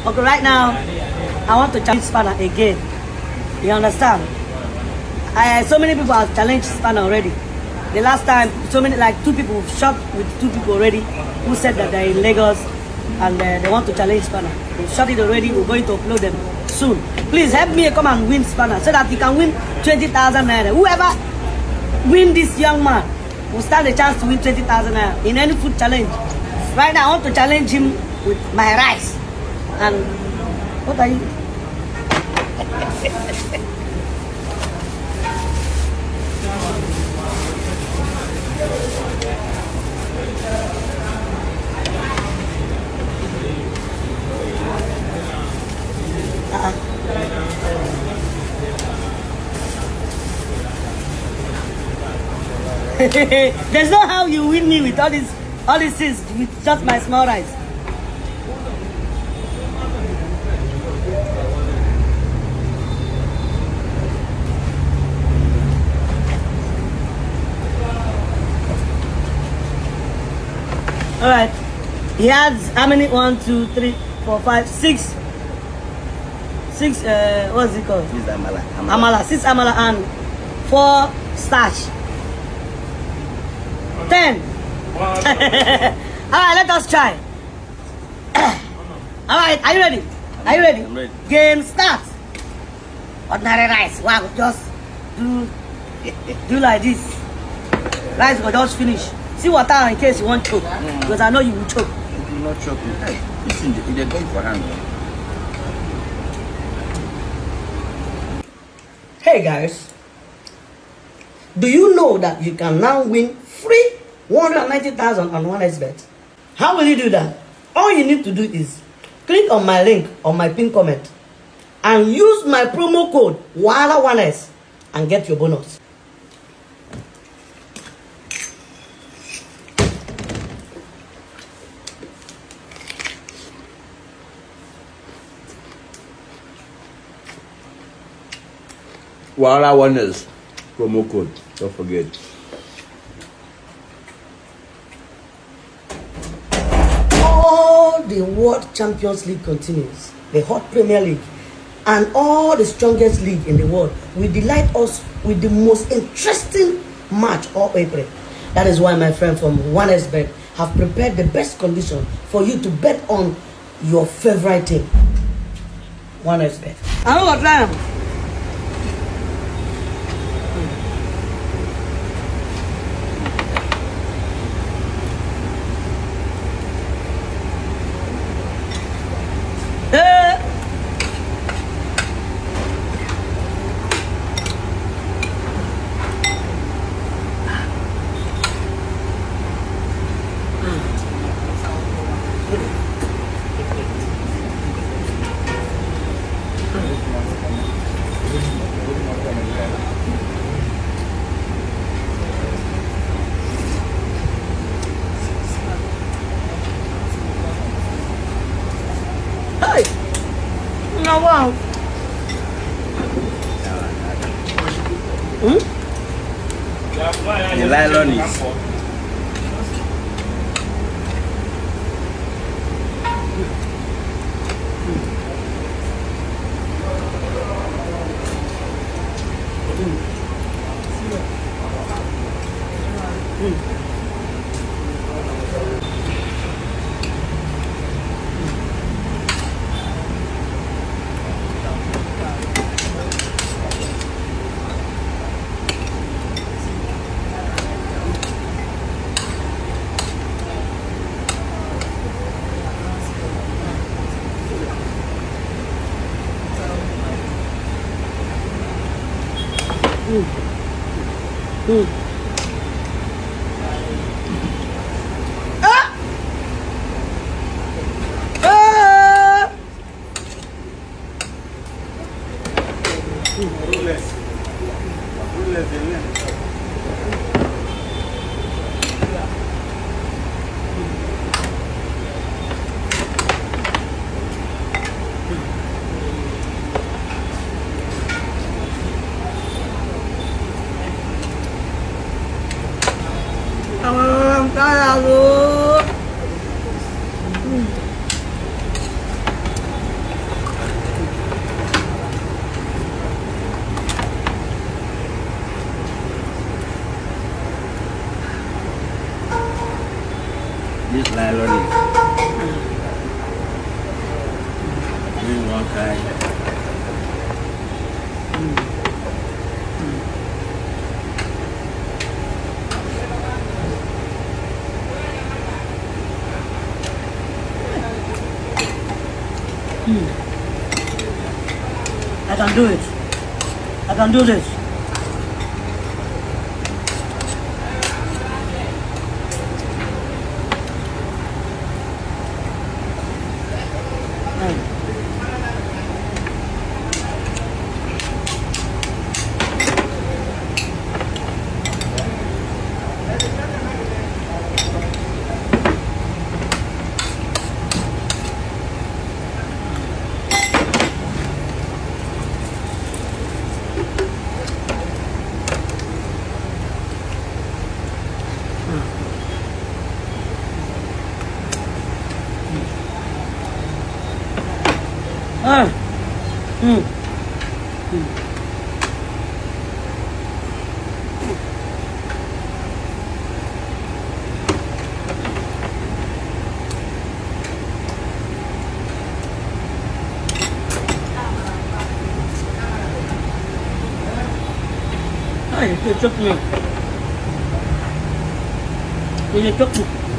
Okay, right now, I want to challenge Spanner again. You understand? So many people have challenged Spanner already. The last time, so many, like 2 people shot with 2 people already who said that they're in Lagos and they want to challenge Spanner. They shot it already. We're going to upload them soon. Please help me come and win Spanner so that he can win 20,000 naira. Whoever win this young man will stand a chance to win 20,000 naira in any food challenge. Right now, I want to challenge him with my rice. And what are you? There's no how you win me with all these things with just my small rice. All right. He has how many? 1, 2, 3, 4, 5, 6. 6. What's it called? 6 amala. Amala. 6 amala and 4 starch. 10. All right, let us try. All right, are you ready? Are you ready? I'm ready. Game start. Ordinary rice. Wow, just do like this. Rice will just finish. See water in case you want choke, because I know you will choke. You will not choke. Hey, listen, they're going for hand. Hey guys, do you know that you can now win free 190,000 on 1xbet? How will you do that? All you need to do is click on my link on my pinned comment and use my promo code WAHALA1S and get your bonus. WAHALA1S promo code. Don't forget. All the World Champions League continues, the hot Premier League, and all the strongest league in the world will delight us with the most interesting match all April. That is why my friend from 1xbet have prepared the best condition for you to bet on your favorite team. 1xbet. I know what time. Hey! No, wow. The nylon is. Ah! One kind. I can do it. I can do this. Ay, ito chok niya. Ito chok niya.